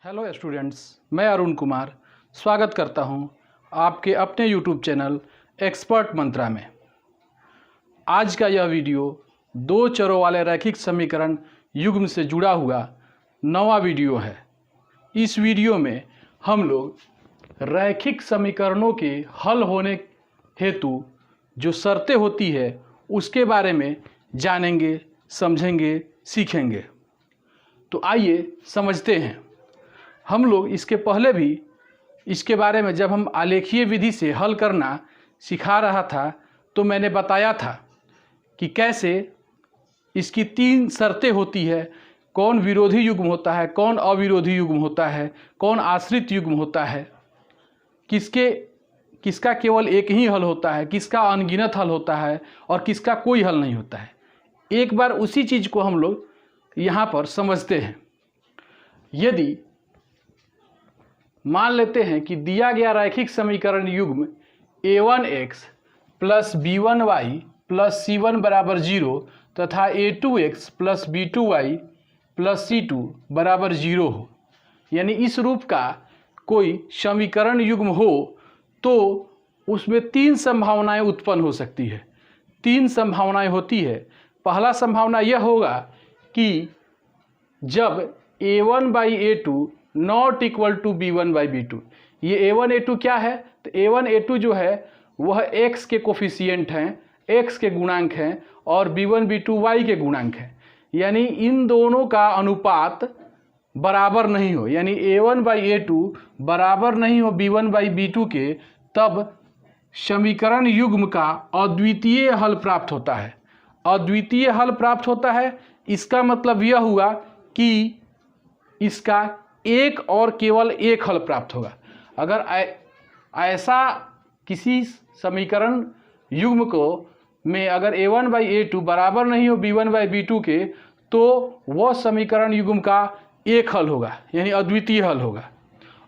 Hello students, मैं अरुण कुमार स्वागत करता हूं आपके अपने यूट्यूब चैनल एक्सपर्ट मंत्रा में। आज का यह वीडियो दो चरों वाले रैखिक समीकरण युग्म से जुड़ा हुआ नवा वीडियो है। इस वीडियो में हम लोग रैखिक समीकरणों के हल होने हेतु जो शर्तें होती है उसके बारे में जानेंगे, समझेंगे, सीखेंगे। तो आइए समझते हैं। हम लोग इसके पहले भी इसके बारे में जब हम आलेखीय विधि से हल करना सिखा रहा था तो मैंने बताया था कि कैसे इसकी तीन शर्तें होती है। कौन विरोधी युग्म होता है, कौन अविरोधी युग्म होता है, कौन आश्रित युग्म होता है, किसका केवल एक ही हल होता है, किसका अनगिनत हल होता है और किसका कोई हल नहीं होता है। एक बार उसी चीज़ को हम लोग यहाँ पर समझते हैं। यदि मान लेते हैं कि दिया गया रैखिक समीकरण युग्म a1x plus b1y plus c1 बराबर 0 तथा a2x plus b2y plus c2 बराबर 0 हो, यानी इस रूप का कोई समीकरण युग्म हो तो उसमें तीन संभावनाएं उत्पन्न हो सकती है। तीन संभावनाएं होती है। पहला संभावना यह होगा कि जब a1 by a2 not equal to b1 by b2। ये a1 a2 क्या है? तो a1 a2 जो है वह x के कोफिशिएंट हैं, x के गुणांक हैं और b1 b2 y के गुणांक हैं। यानी इन दोनों का अनुपात बराबर नहीं हो, यानी a1 बाई a2 बराबर नहीं हो b1 बाई b2 के, तब समीकरण युग्म का अद्वितीय हल प्राप्त होता है। अद्वितीय हल प्राप्त होता है, इसका मतलब यह हुआ कि इसका एक और केवल एक हल प्राप्त होगा। अगर ऐसा किसी समीकरण युग्म को में अगर a1 बाई a2 बराबर नहीं हो b1 बाई b2 के, तो वह समीकरण युग्म का एक हल होगा, यानी अद्वितीय हल होगा।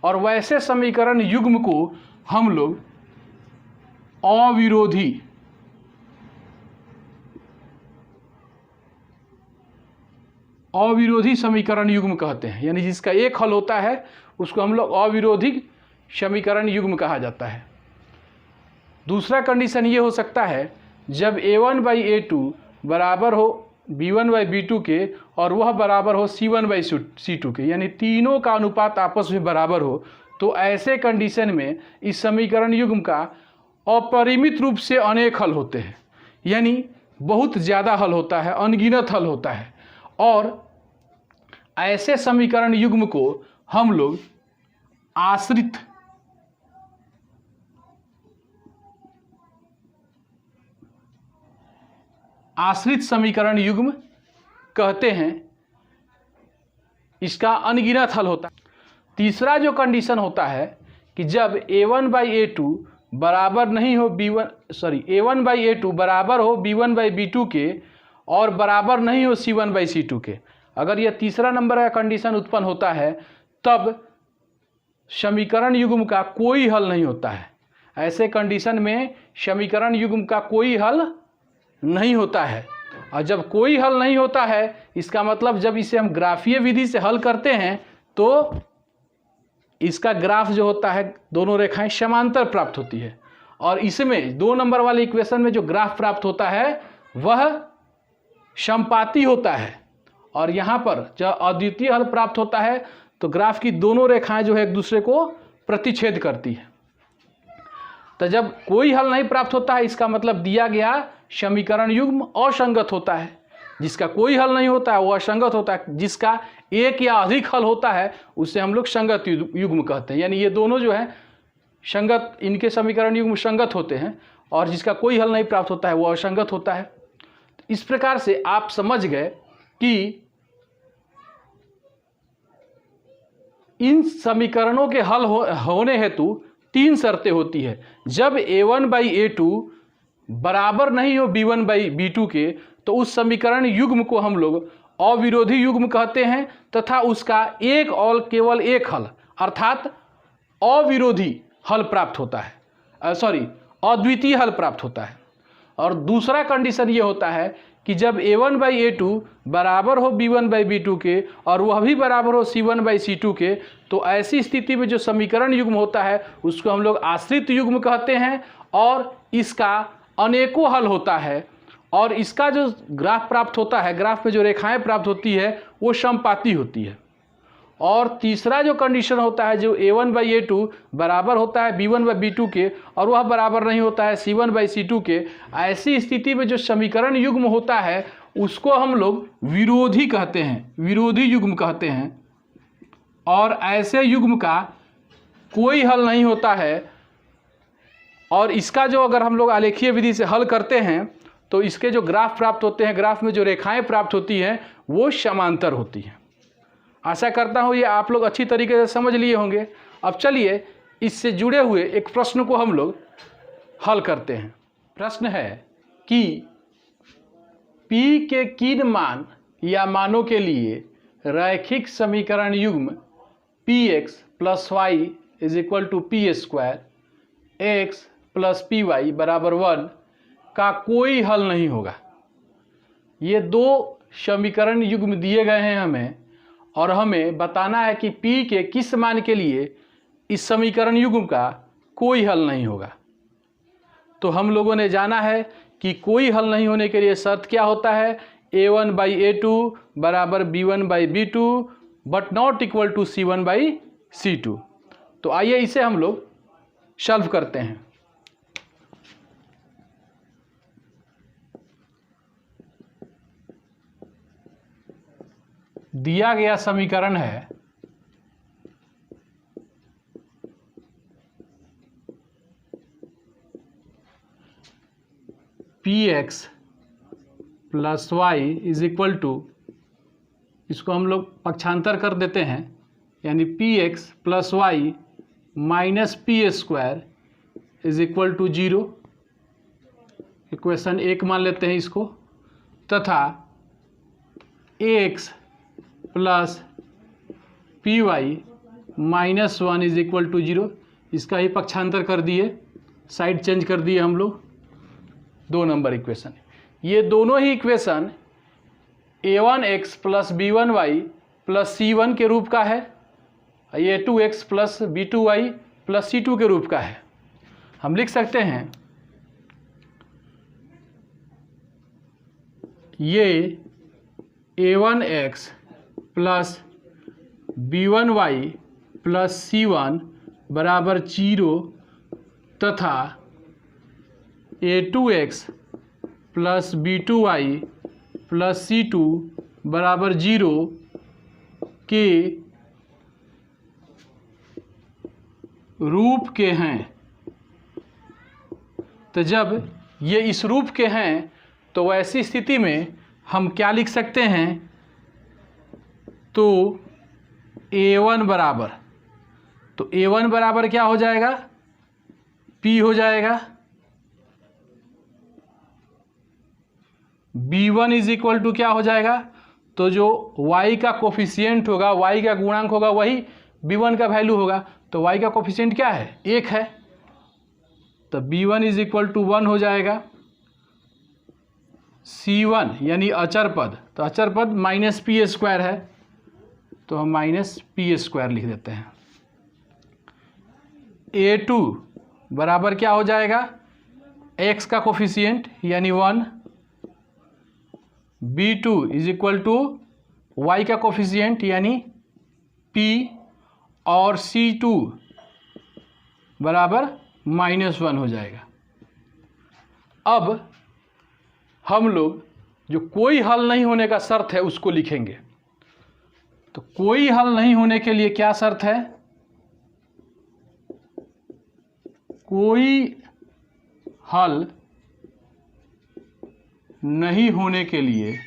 और वैसे समीकरण युग्म को हम लोग अविरोधी समीकरण युग्म कहते हैं। यानी जिसका एक हल होता है उसको हम लोग अविरोधी समीकरण युग्म कहा जाता है। दूसरा कंडीशन ये हो सकता है जब a1 बाई a2 बराबर हो b1 बाई b2 के और वह बराबर हो c1 बाई c2 के, यानी तीनों का अनुपात आपस में बराबर हो, तो ऐसे कंडीशन में इस समीकरण युग्म का अपरिमित रूप से अनेक हल होते हैं, यानी बहुत ज़्यादा हल होता है, अनगिनत हल होता है। और ऐसे समीकरण युग्म को हम लोग आश्रित समीकरण युग्म कहते हैं। इसका अनगिनत हल होता है। तीसरा जो कंडीशन होता है कि जब a1 बाई a2 बराबर नहीं हो a1 बाई a2 बराबर हो b1 बाई b2 के और बराबर नहीं हो c1 बाई c2 के, अगर यह तीसरा नंबर का कंडीशन उत्पन्न होता है तब समीकरण युग्म का कोई हल नहीं होता है। ऐसे कंडीशन में समीकरण युग्म का कोई हल नहीं होता है। और जब कोई हल नहीं होता है, इसका मतलब जब इसे हम ग्राफीय विधि से हल करते हैं तो इसका ग्राफ जो होता है, दोनों रेखाएं समांतर प्राप्त होती है। और इसमें दो नंबर वाले इक्वेशन में जो ग्राफ प्राप्त होता है वह समपाती होता है। और यहाँ पर जब अद्वितीय हल प्राप्त होता है तो ग्राफ की दोनों रेखाएं जो है एक दूसरे को प्रतिच्छेद करती है। तो जब कोई हल नहीं प्राप्त होता है, इसका मतलब दिया गया समीकरण युग्म असंगत होता है। जिसका कोई हल नहीं होता है वो असंगत होता है। जिसका एक या अधिक हल होता है उसे हम लोग संगत युग्म कहते हैं। यानी ये दोनों जो है संगत, इनके समीकरण युग्म संगत होते हैं और जिसका कोई हल नहीं प्राप्त होता है वो असंगत होता है। इस प्रकार से आप समझ गए कि इन समीकरणों के हल होने हेतु तीन शर्तें होती है। जब a1 बाई a2 बराबर नहीं हो b1 बाई b2 के, तो उस समीकरण युग्म को हम लोग अविरोधी युग्म कहते हैं तथा उसका एक और केवल एक हल अर्थात अविरोधी हल प्राप्त होता है, अद्वितीय हल प्राप्त होता है। और दूसरा कंडीशन ये होता है कि जब a1/a2 बराबर हो b1/b2 के और वह भी बराबर हो c1/c2 के, तो ऐसी स्थिति में जो समीकरण युग्म होता है उसको हम लोग आश्रित युग्म कहते हैं और इसका अनेकों हल होता है और इसका जो ग्राफ प्राप्त होता है, ग्राफ में जो रेखाएं प्राप्त होती है वो समपाती होती है। और तीसरा जो कंडीशन होता है, जो a1/a2 बराबर होता है b1/b2 के और वह बराबर नहीं होता है c1/c2 के, ऐसी स्थिति में जो समीकरण युग्म होता है उसको हम लोग विरोधी कहते हैं, विरोधी युग्म कहते हैं। और ऐसे युग्म का कोई हल नहीं होता है और इसका जो अगर हम लोग आलेखीय विधि से हल करते हैं तो इसके जो ग्राफ प्राप्त होते हैं, ग्राफ में जो रेखाएं प्राप्त होती हैं वो समांतर होती हैं। आशा करता हूँ ये आप लोग अच्छी तरीके से समझ लिए होंगे। अब चलिए इससे जुड़े हुए एक प्रश्न को हम लोग हल करते हैं। प्रश्न है कि P के किन मान या मानों के लिए रैखिक समीकरण युग्म px + y = p² x + py = 1 का कोई हल नहीं होगा। ये दो समीकरण युग्म दिए गए हैं हमें और हमें बताना है कि P के किस मान के लिए इस समीकरण युग्म का कोई हल नहीं होगा। तो हम लोगों ने जाना है कि कोई हल नहीं होने के लिए शर्त क्या होता है, a1/a2 बराबर b1/b2 but not equal to c1/c2। तो आइए इसे हम लोग सॉल्व करते हैं। दिया गया समीकरण है px + y = इसको हम लोग पक्षांतर कर देते हैं, यानी px + y - p² = 0। इक्वेशन 1 मान लेते हैं इसको, तथा ax + py - 1 = 0। इसका ही पक्षांतर कर दिए, साइड चेंज कर दिए हम लोग। 2 नंबर इक्वेशन, ये दोनों ही इक्वेशन a1x + b1y + c1 के रूप का है, a2x + b2y + c2 के रूप का है। हम लिख सकते हैं ये a1x + b1y + c1 = 0 तथा a2x + b2y + c2 = 0 के रूप के हैं। तो जब ये इस रूप के हैं तो ऐसी स्थिति में हम क्या लिख सकते हैं, तो a1 बराबर, तो a1 बराबर क्या हो जाएगा, p हो जाएगा, b1 = क्या हो जाएगा, तो जो y का कोफिशिएंट होगा, y का गुणांक होगा वही b1 का वैल्यू होगा। तो y का कोफिशिएंट क्या है, 1 है, तो b1 = 1 हो जाएगा। c1 यानी अचर पद, तो अचर पद -p² है, तो हम -p² लिख देते हैं। a2 बराबर क्या हो जाएगा, x का कोफिशिएंट यानी 1, b2 = y का कोफिशिएंट यानी p, और c2 बराबर -1 हो जाएगा। अब हम लोग जो कोई हल नहीं होने का शर्त है उसको लिखेंगे। तो कोई हल नहीं होने के लिए क्या शर्त है, कोई हल नहीं होने के लिए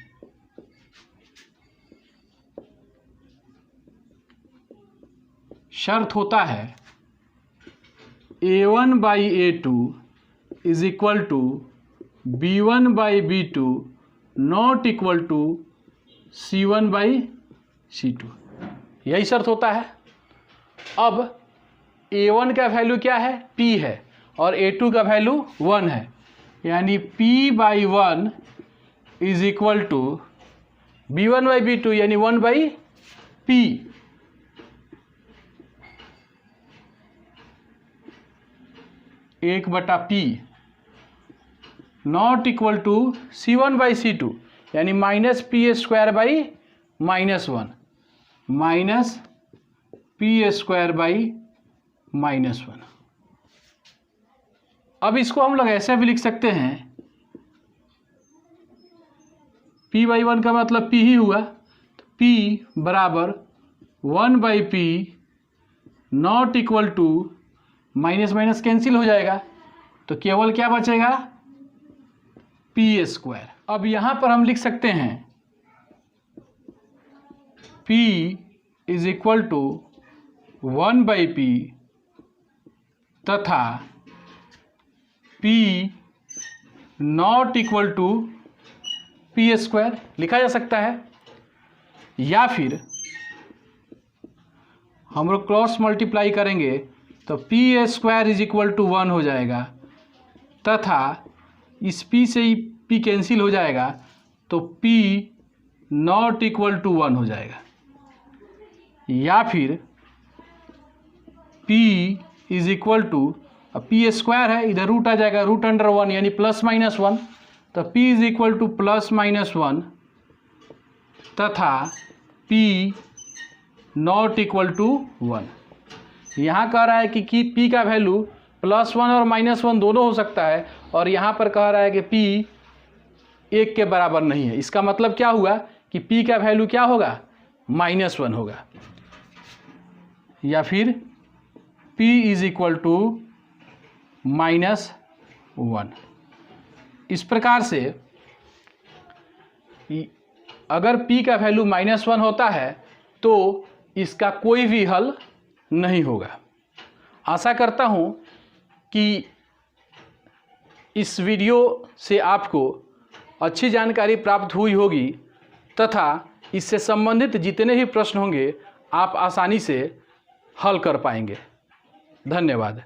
शर्त होता है a1/a2 = b1/b2 not equal to c1/c2, यही शर्त होता है। अब a1 का वैल्यू क्या है, p है, और a2 का वैल्यू 1 है, यानी p/1 is equal to B1/B2 यानी 1/P, एक बटा P, not equal to C1/C2 यानी -P² -1 -P² -1। अब इसको हम लोग ऐसे भी लिख सकते हैं, P/1 का मतलब P ही हुआ, तो P बराबर 1/P not equal to, minus minus cancel हो जाएगा तो केवल क्या बचेगा, P²। अब यहाँ पर हम लिख सकते हैं P is equal to 1/P तथा P not equal to P² लिखा जा सकता है, या फिर हम लोग क्रॉस मल्टीप्लाई करेंगे तो P² इज इक्वल टू 1 हो जाएगा तथा इस P से ही P कैंसिल हो जाएगा तो P नॉट इक्वल टू 1 हो जाएगा, या फिर P इज इक्वल टू, अब P² है इधर रूट आ जाएगा, √1 यानी +-1, तो P इज इक्वल टू +-1 तथा P नॉट इक्वल टू 1। यहाँ कह रहा है कि P का वैल्यू +1 और -1 दोनों हो सकता है, और यहाँ पर कह रहा है कि P 1 के बराबर नहीं है। इसका मतलब क्या हुआ कि P का वैल्यू क्या होगा, -1 होगा, या फिर P इज इक्वल टू -1। इस प्रकार से अगर P का वैल्यू -1 होता है तो इसका कोई भी हल नहीं होगा। आशा करता हूँ कि इस वीडियो से आपको अच्छी जानकारी प्राप्त हुई होगी तथा इससे संबंधित जितने भी प्रश्न होंगे आप आसानी से हल कर पाएंगे। धन्यवाद।